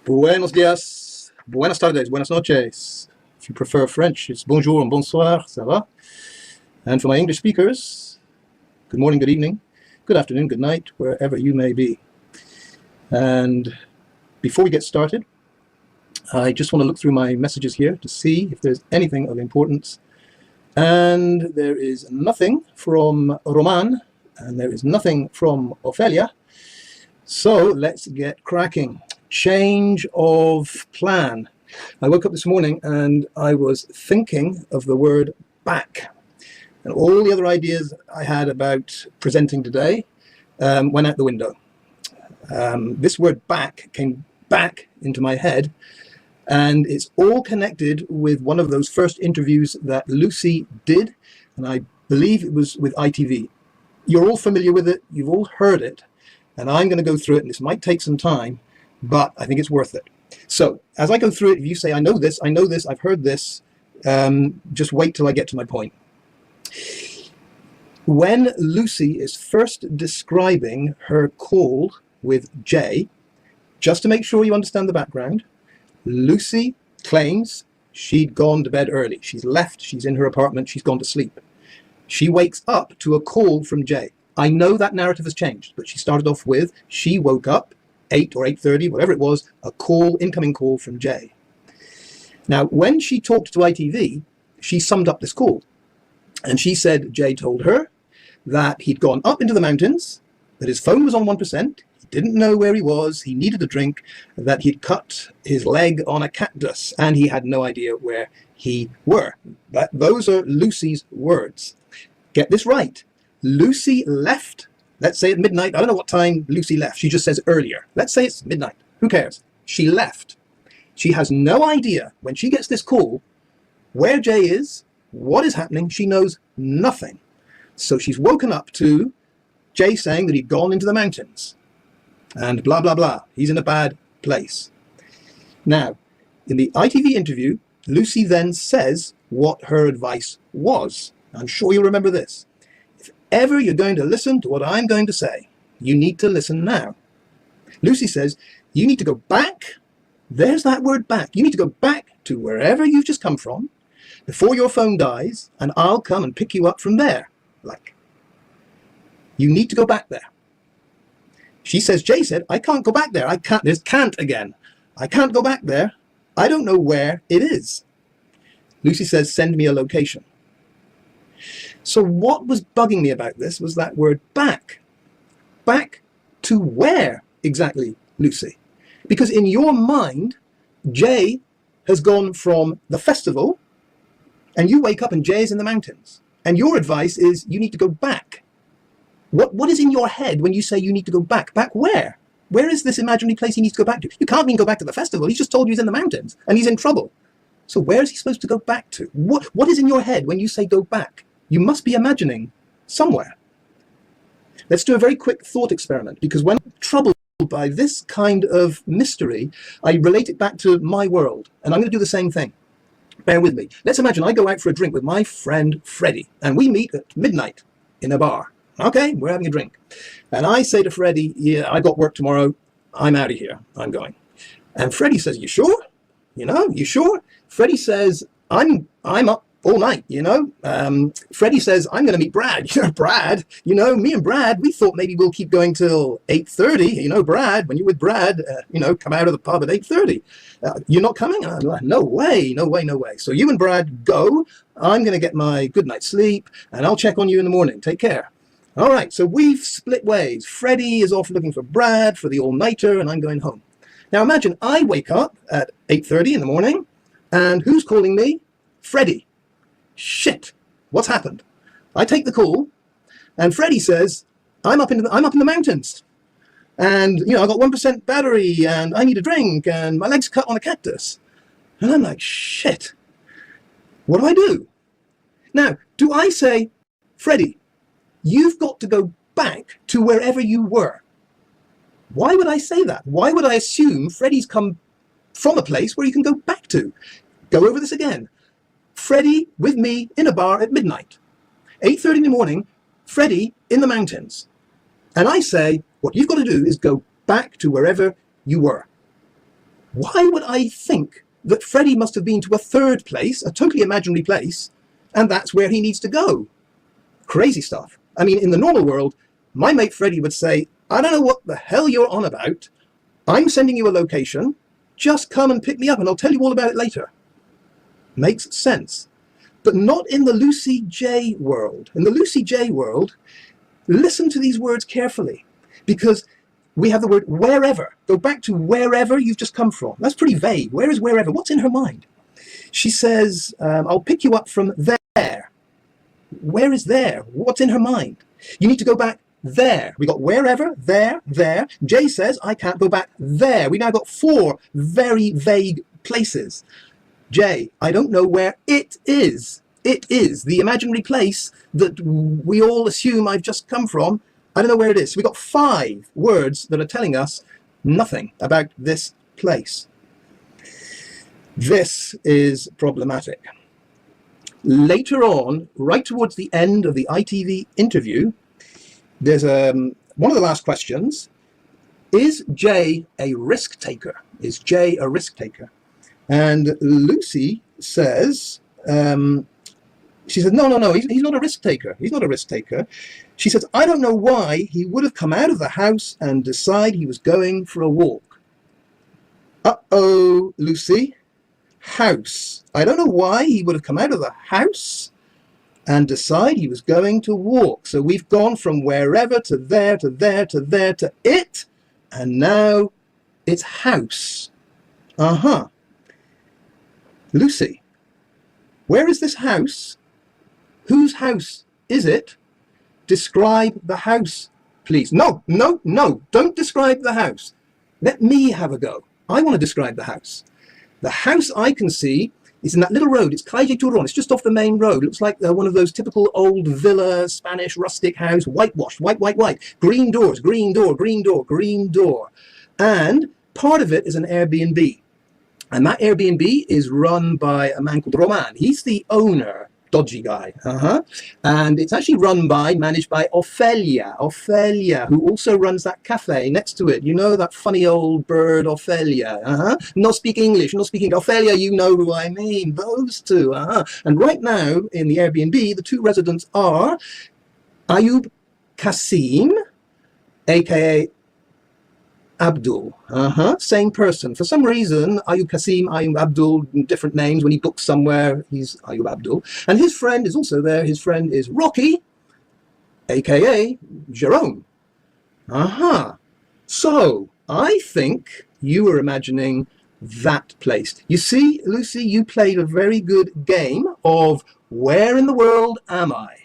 Buenos días, buenas tardes, buenas noches. If you prefer French, it's bonjour and bonsoir, ça va? And for my English speakers, good morning, good evening, good afternoon, good night, wherever you may be. And before we get started, I just want to look through my messages here to see if there's anything of importance. And there is nothing from Roman, and there is nothing from Ophelia. So let's get cracking. Change of plan. I woke up this morning and I was thinking of the word back. And all the other ideas I had about presenting today went out the window. This word back came back into my head, and it's all connected with one of those first interviews that Lucy did, and I believe it was with ITV. You're all familiar with it, you've all heard it, and I'm going to go through it, and this might take some time, but I think it's worth it. So as I go through it, if you say, I know this, I've heard this, just wait till I get to my point. When Lucy is first describing her call with Jay, just to make sure you understand the background, Lucy claims she'd gone to bed early. She's left, she's in her apartment, she's gone to sleep. She wakes up to a call from Jay. I know that narrative has changed, but she started off with, she woke up, 8 or 8:30, whatever it was, a call, incoming call from Jay. Now, when she talked to ITV, she summed up this call. And she said Jay told her that he'd gone up into the mountains, that his phone was on 1%, he didn't know where he was, he needed a drink, that he'd cut his leg on a cactus, and he had no idea where he were. Those are Lucy's words. Get this right. Lucy left, let's say at midnight. I don't know what time Lucy left. She just says earlier. Let's say it's midnight. Who cares? She left. She has no idea when she gets this call where Jay is, what is happening. She knows nothing. So she's woken up to Jay saying that he'd gone into the mountains and blah, blah, blah. He's in a bad place. Now, in the ITV interview, Lucy then says what her advice was. I'm sure you'll remember this. If ever you're going to listen to what I'm going to say, you need to listen now. Lucy says, you need to go back. There's that word back. You need to go back to wherever you've just come from before your phone dies, and I'll come and pick you up from there. Like, you need to go back there. She says, Jay said, I can't go back there. I can't. There's can't again. I can't go back there. I don't know where it is. Lucy says, send me a location. So what was bugging me about this was that word back. Back to where exactly, Lucy? Because in your mind, Jay has gone from the festival, and you wake up and Jay's in the mountains. And your advice is you need to go back. What is in your head when you say you need to go back? Back where? Where is this imaginary place he needs to go back to? You can't mean go back to the festival. He's just told you he's in the mountains and he's in trouble. So where is he supposed to go back to? What is in your head when you say go back? You must be imagining somewhere. Let's do a very quick thought experiment, because when I'm troubled by this kind of mystery, I relate it back to my world, and I'm going to do the same thing. Bear with me. Let's imagine I go out for a drink with my friend Freddie, and we meet at midnight in a bar. Okay, we're having a drink. And I say to Freddie, yeah, I got work tomorrow. I'm out of here. I'm going. And Freddie says, you sure? You sure? Freddie says, I'm up all night, Freddie says, I'm going to meet Brad. Brad, me and Brad, we thought maybe we'll keep going till 8:30. Brad, when you're with Brad, come out of the pub at 8:30. You're not coming? And I'm like, no way. So you and Brad go. I'm going to get my good night's sleep, and I'll check on you in the morning. Take care. All right, so we've split ways. Freddie is off looking for Brad for the all-nighter, and I'm going home. Now imagine I wake up at 8:30 in the morning, and who's calling me? Freddie. Shit, what's happened? I take the call, and Freddie says, I'm up in the mountains, and I got 1% battery, and I need a drink, and my leg's cut on a cactus. And I'm like, shit, what do I do? Now, do I say, Freddie, you've got to go back to wherever you were? Why would I say that? Why would I assume Freddie's come from a place where you can go back to? Go over this again. Freddie with me in a bar at midnight. 8:30 in the morning, Freddie in the mountains. And I say, what you've got to do is go back to wherever you were. Why would I think that Freddie must have been to a third place, a totally imaginary place, and that's where he needs to go? Crazy stuff. I mean, in the normal world, my mate Freddie would say, I don't know what the hell you're on about. I'm sending you a location. Just come and pick me up and I'll tell you all about it later. Makes sense. But not in the Lucy J world. In the Lucy J world, listen to these words carefully, because we have the word wherever. Go back to wherever you've just come from. That's pretty vague. Where is wherever? What's in her mind? She says, I'll pick you up from there. Where is there? What's in her mind? You need to go back there. We got wherever, there, there. Jay says, I can't go back there. We now got 4 very vague places. Jay, I don't know where it is. It is the imaginary place that we all assume I've just come from. I don't know where it is. So we got 5 words that are telling us nothing about this place. This is problematic. Later on, right towards the end of the ITV interview, there's one of the last questions. Is Jay a risk taker? Is Jay a risk taker? And Lucy says, she said, no, he's not a risk taker. He's not a risk taker. She says, I don't know why he would have come out of the house and decide he was going for a walk. Uh-oh, Lucy. House. I don't know why he would have come out of the house and decide he was going to walk. So we've gone from wherever to there, to there, to there, to it, and now it's house. Uh-huh. Lucy, where is this house? Whose house is it? Describe the house, please. No, don't describe the house. Let me have a go. I want to describe the house. The house I can see is in that little road. It's Calle Turon. It's just off the main road. It looks like one of those typical old villa, Spanish rustic house, whitewashed, white. Green doors, green door, green door, green door. And part of it is an Airbnb. And that Airbnb is run by a man called Roman. He's the owner, dodgy guy. And it's actually managed by Ophelia, who also runs that cafe next to it. You know, that funny old bird, Ophelia. Not speak English, not speaking Ophelia, you know who I mean. Those two. And right now, in the Airbnb, the 2 residents are Ayub Kasim, aka Abdul. Same person. For some reason, Ayub Kasim, Ayub Abdul, different names. When he books somewhere, he's Ayub Abdul. And his friend is also there. His friend is Rocky, aka Jerome. So, I think you were imagining that place. You see, Lucy, you played a very good game of where in the world am I?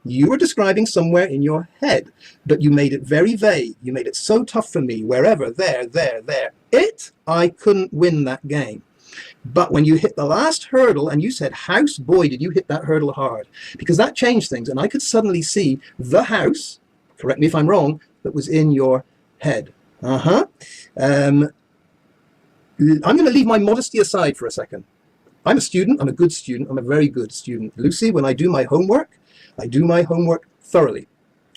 You were describing somewhere in your head, but you made it very vague. You made it so tough for me. Wherever, there. I couldn't win that game. But when you hit the last hurdle and you said house, boy, did you hit that hurdle hard, because that changed things. And I could suddenly see the house, correct me if I'm wrong, that was in your head. I'm going to leave my modesty aside for a second. I'm a student. I'm a good student. I'm a very good student. Lucy, when I do my homework thoroughly.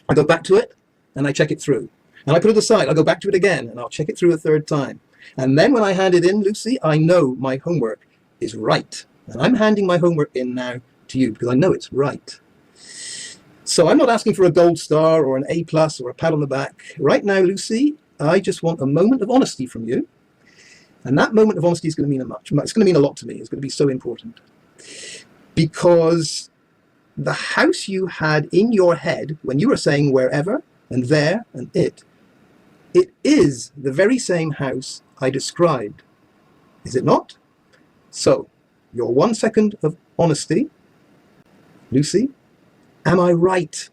I go back to it and I check it through. And I put it aside. I'll go back to it again and I'll check it through a 3rd time. And then when I hand it in, Lucy, I know my homework is right. And I'm handing my homework in now to you because I know it's right. So I'm not asking for a gold star or an A+ or a pat on the back. Right now, Lucy, I just want a moment of honesty from you. And that moment of honesty is going to mean it's going to mean a lot to me. It's going to be so important. Because the house you had in your head when you were saying wherever and there and it is the very same house I described. Is it not? So, your 1 second of honesty. Lucy, am I right?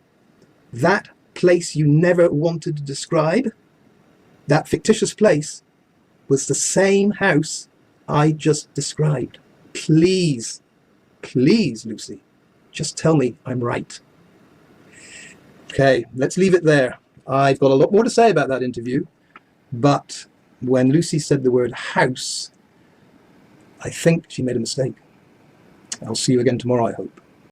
That place you never wanted to describe, that fictitious place, was the same house I just described. Please, Lucy, just tell me I'm right. Okay, let's leave it there. I've got a lot more to say about that interview, but when Lucy said the word house, I think she made a mistake. I'll see you again tomorrow, I hope.